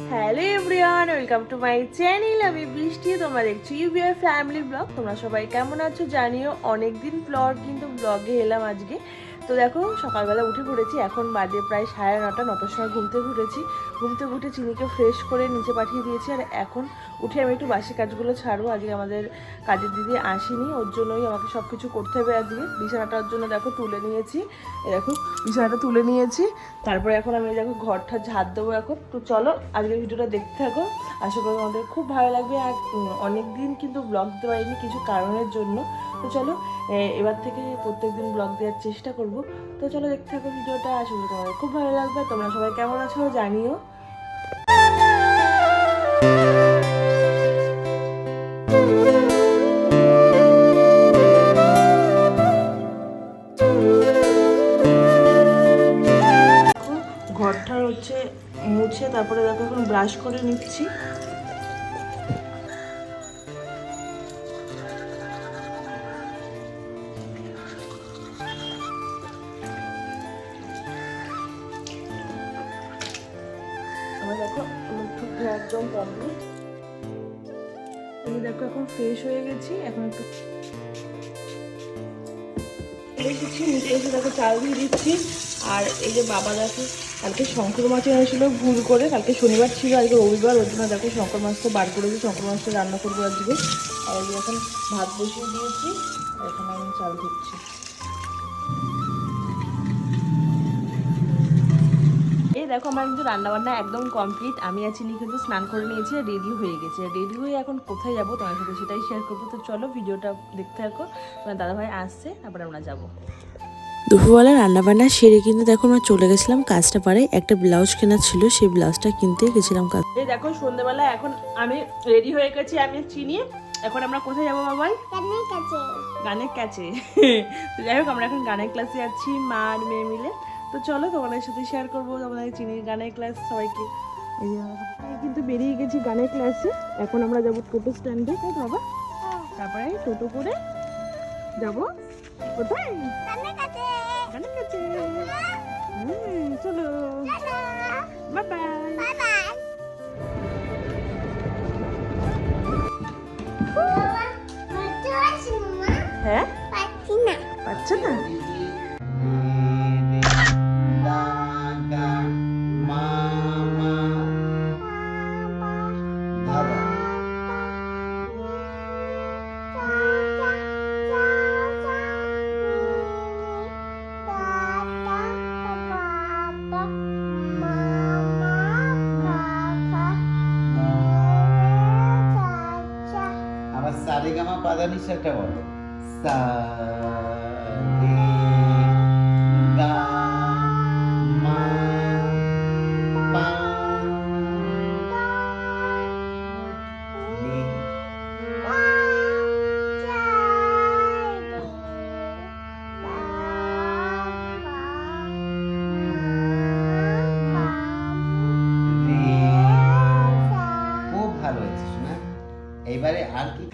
Hello everyone, welcome to my channel. আমি বৃষ্টি, তোমরা দেখছো ইউবিআর ফ্যামিলি ব্লগ। তোমরা সবাই কেমন আছো জানিও। অনেকদিন ব্লগে এলাম আজকে। তো দেখো, সকালবেলা উঠে পড়েছি। এখন বাজে প্রায় 9:30-9টার সময় ঘুম থেকে উঠেছি। ঘুম থেকে উঠে চিনিকে ফ্রেশ করে নিচে পাঠিয়ে দিয়েছি। আর এখন উঠে আমি একটু বাসি কাজগুলো ছাড়বো। আজকে আমাদের কাজের দিদি আসেনি, ওর জন্যই আমাকে সব কিছু করতে হবে আজকে। বিছানাটার জন্য দেখো তুলে নিয়েছি, দেখো বিছানাটা তুলে নিয়েছি। তারপরে এখন আমি দেখো ঘরটা ঝাড় দেবো এখন। তো চলো আজকের ভিডিওটা দেখতে থাকো, আশা করি আমাদের খুব ভালো লাগবে। আর অনেক দিন কিন্তু ব্লগ দেওয়া হয়নি কিছু কারণের জন্য। তো চলো এবার থেকে প্রত্যেকদিন ব্লগ দেওয়ার চেষ্টা করব। তো চলো দেখতে থাকো ভিডিওটা, আশা করি তোমাদের খুব ভালো লাগবে। তোমরা সবাই কেমন আছো জানিও। ঘরটা হচ্ছে মুছে তারপরে দেখো এখন ব্রাশ করে নিচ্ছি। আমার দেখো একদম কমপ্লিট। এই দেখো এখন ফ্রেশ হয়ে গেছি। এখন একটু নিচে এসে দেখো চাল দিয়ে দিচ্ছি। আর এই যে বাবা দেখো কালকে শঙ্কর মাছ এনেছিল ভুল করে, কালকে শনিবার ছিল আজকে রবিবার, ওর জন্য দেখো শঙ্কর মাছটা বার করেছি। শঙ্কর মাছটা রান্না করবো আজকে। আর এই এখন ভাত বসিয়ে দিয়েছি, এখন আমি চাল দিচ্ছি। এই দেখো আমার কিন্তু রান্নাবান্না একদম কমপ্লিট। আমি আর চিনি কিন্তু স্নান করে নিয়েছি, রেডি হয়ে গেছে। রেডি হয়ে এখন কোথায় যাবো তোমার সাথে সেটাই শেয়ার করবো। তো চলো ভিডিওটা দেখতে থাকো। তোমার দাদাভাই আসছে, তারপরে আমরা যাবো। দুপুরবেলা রান্নাবান্না সেরে কিন্তু দেখো আমরা চলে গেছিলাম কাজটা পারে। একটা ব্লাউজ কেনা ছিল, সেই ব্লাউজটা কিনতে গেছিলাম কাজ। এই দেখো সন্ধ্যাবেলা এখন আমি রেডি হয়ে গেছি, আমি চিনি। এখন আমরা কোথায় যাবো বাবাই? গানের কাছে। তো যাই হোক, আমরা এখন গানের ক্লাসে যাচ্ছি মা আর মেয়ে মিলে। তো চলো তোমাদের সাথে শেয়ার করবো তোমাদের চিনির গানের ক্লাস সবাইকে। কিন্তু বেরিয়ে গেছি গানের ক্লাসে। এখন আমরা যাবো টোটো স্ট্যান্ডে, তাই বাবা? তারপরে টোটো করে যাবো কোথায়? গানের কাছে। চলো, বাই বাই। হ্যাঁ পাচ্ছে না। আবার সারেগামা পাদানিসাটা বলো। সা রে গা মা পা নি। খুব ভালো হয়েছে শোনা। এইবারে আর কি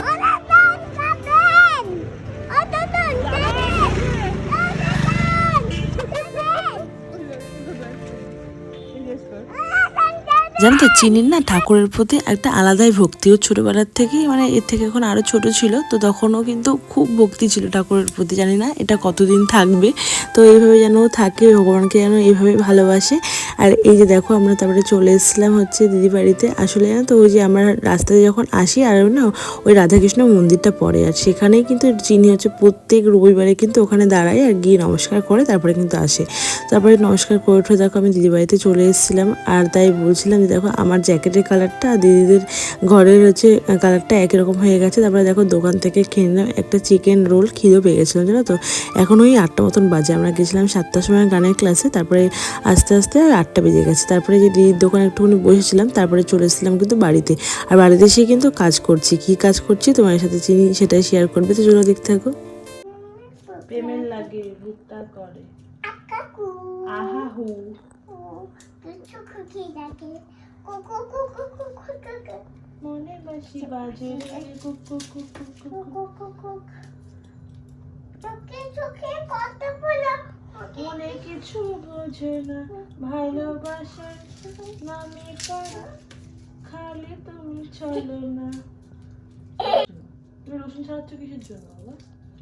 জানো তো চিনির না ঠাকুরের প্রতি একটা আলাদাই ভক্তি। ও ছোটোবেলার থেকেই মানে এর থেকে এখন আরও ছোট ছিল, তো তখনও কিন্তু খুব ভক্তি ছিল ঠাকুরের প্রতি। জানি না এটা কতদিন থাকবে, তো এইভাবে যেন থাকে, ভগবানকে যেন এইভাবে ভালোবাসে। আর এই যে দেখো আমরা তারপরে চলে এসেছিলাম হচ্ছে দিদি বাড়িতে। আসলে জানো তো ওই যে আমরা রাস্তায় যখন আসি আর না ওই রাধাকৃষ্ণ মন্দিরটা পড়ে, আর সেখানেই কিন্তু চিনি হচ্ছে প্রত্যেক রবিবারে কিন্তু ওখানে দাঁড়ায় আর গিয়ে নমস্কার করে তারপরে কিন্তু আসে। তারপরে নমস্কার করে উঠে দেখো আমি দিদি বাড়িতে চলে এসেছিলাম। আর তাই বলছিলাম দেখো আমার জ্যাকেটের কালারটা আর দিদিদের ঘরের হচ্ছে কালারটা একই রকম হয়ে গেছে। তারপরে দেখো দোকান থেকে খেয়ে নিলাম একটা চিকেন রোল, খিদেও পেয়ে গেছিলাম জানো তো। এখন ওই 8টা মতন বাজে, আমরা গেছিলাম 7টার সময় গানের ক্লাসে, তারপরে আস্তে আস্তে 8টা বেজে গেছে। তারপরে যে দিদির দোকানে একটুখানি বসেছিলাম, তারপরে চলে এসেছিলাম কিন্তু বাড়িতে। আর বাড়িতে এসে কিন্তু কাজ করছি, কি কাজ করছি তোমার সাথে চিনি সেটাই শেয়ার করবে, তো চলো দেখতে থাকো। পেমেন্ট লাগে ভুক্তা করে আহা হু মনে বাসি বাজে মনে কিছু বোঝে না ভালোবাসার নামে করা বলে তুমি চলো না। তুমি রসুন ছাড়াচ্ছ কিসের জন্য বাবা?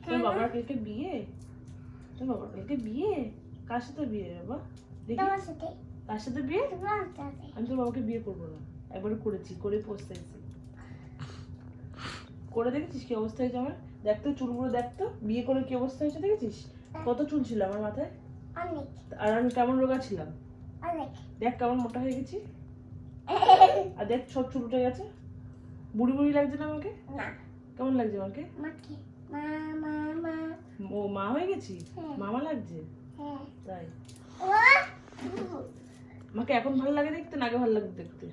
তোমার বাবার কালকে বিয়ে? তোমার বাবার কালকে বিয়ে? কার সাথে বিয়ে বাবা? দেখি কার সাথে বিয়ে? আমি তোর বাবাকে বিয়ে করবো না, একবারে করেছি, করে পস্তাইছি। করে দেখেছিস কি অবস্থা হয়েছে আমার? দেখ তো চুলগুলো, দেখ তো বিয়ে করে কি অবস্থা হয়েছে, দেখেছিস কত চুল ছিল আমার মাথায়? আর আমি কেমন রোগা ছিলাম, দেখ কেমন মোটা হয়ে গেছি। আর দেখ সব চুল উঠে গেছে। বুড়ি বুড়ি লাগছে না আমাকে? কেমন লাগছে আমাকে? ও মা হয়ে গেছি, মামা লাগছে তাই? আমাকে এখন ভালো লাগে দেখতে না আগে ভালো লাগে দেখতে?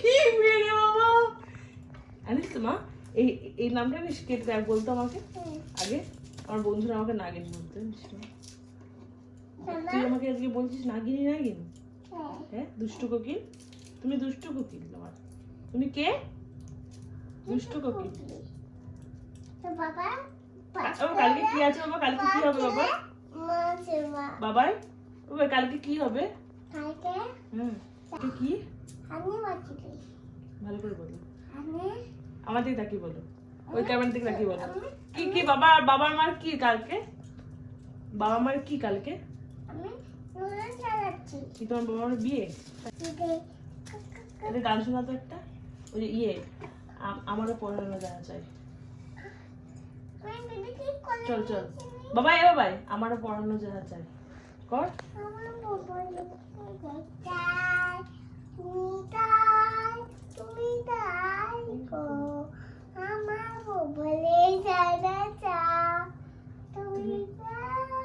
কি মেরে বাবা জানিস তো মা, এই এই নামটা বেশ কেটে দেখ বলতো আমাকে আগে। আমার বন্ধুরা আমাকে নাগিন বলতো জানিস তো? তুই আমাকে আজকে বলছিস নাগিনি নাগিন? হ্যাঁ দুষ্টু কোকিল, তুমি দুষ্টু কোকিল। তোমার তুমি কে? দুষ্টু কোকিল। কালকে কি আছে বাবা? কালকে কি হবে বাবা? বাবাই বাবা কালকে কি হবে? কি ভালো করে বলো, আমার দিকে তাকিয়ে বলো, ওই ক্যামেরার দিকে তাকিয়ে বলো। কি কি বাবা, বাবার মার কি কালকে? বাবা মার কি কালকে? কি তোমার বাবা মার বিয়ে? এটা গান শোনা তো একটা, ওই যে ইয়ে আমারও পড়ানো জানা চাই। চল চল বাবাই, এ বাবাই আমারও পড়ানো জানা চাই কর।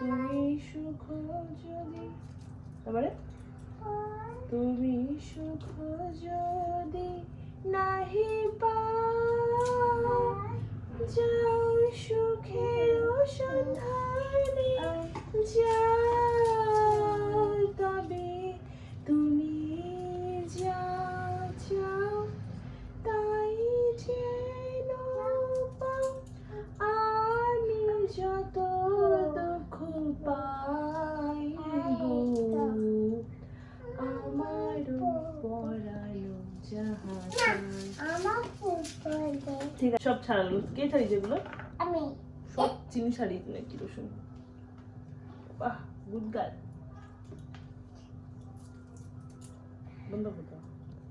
তুমি সুখ যদি, তারপরে তুমি সুখ যদি নাহি পাও, যাও সুখের সন্ধানে যাও, তবে তুমি যা চাও তাই যেন পাও। আমি যত দুঃখ পাই গো, আমারও পরালো যাহা চাই। ঠিক আছে সব ছাড়ালো, কে ছাড়িয়েছে এগুলো? আমি সব চিনি ছাড়িয়ে দিলে কি রসুন। বাহ গুড গার্ল। বন্ধ করতে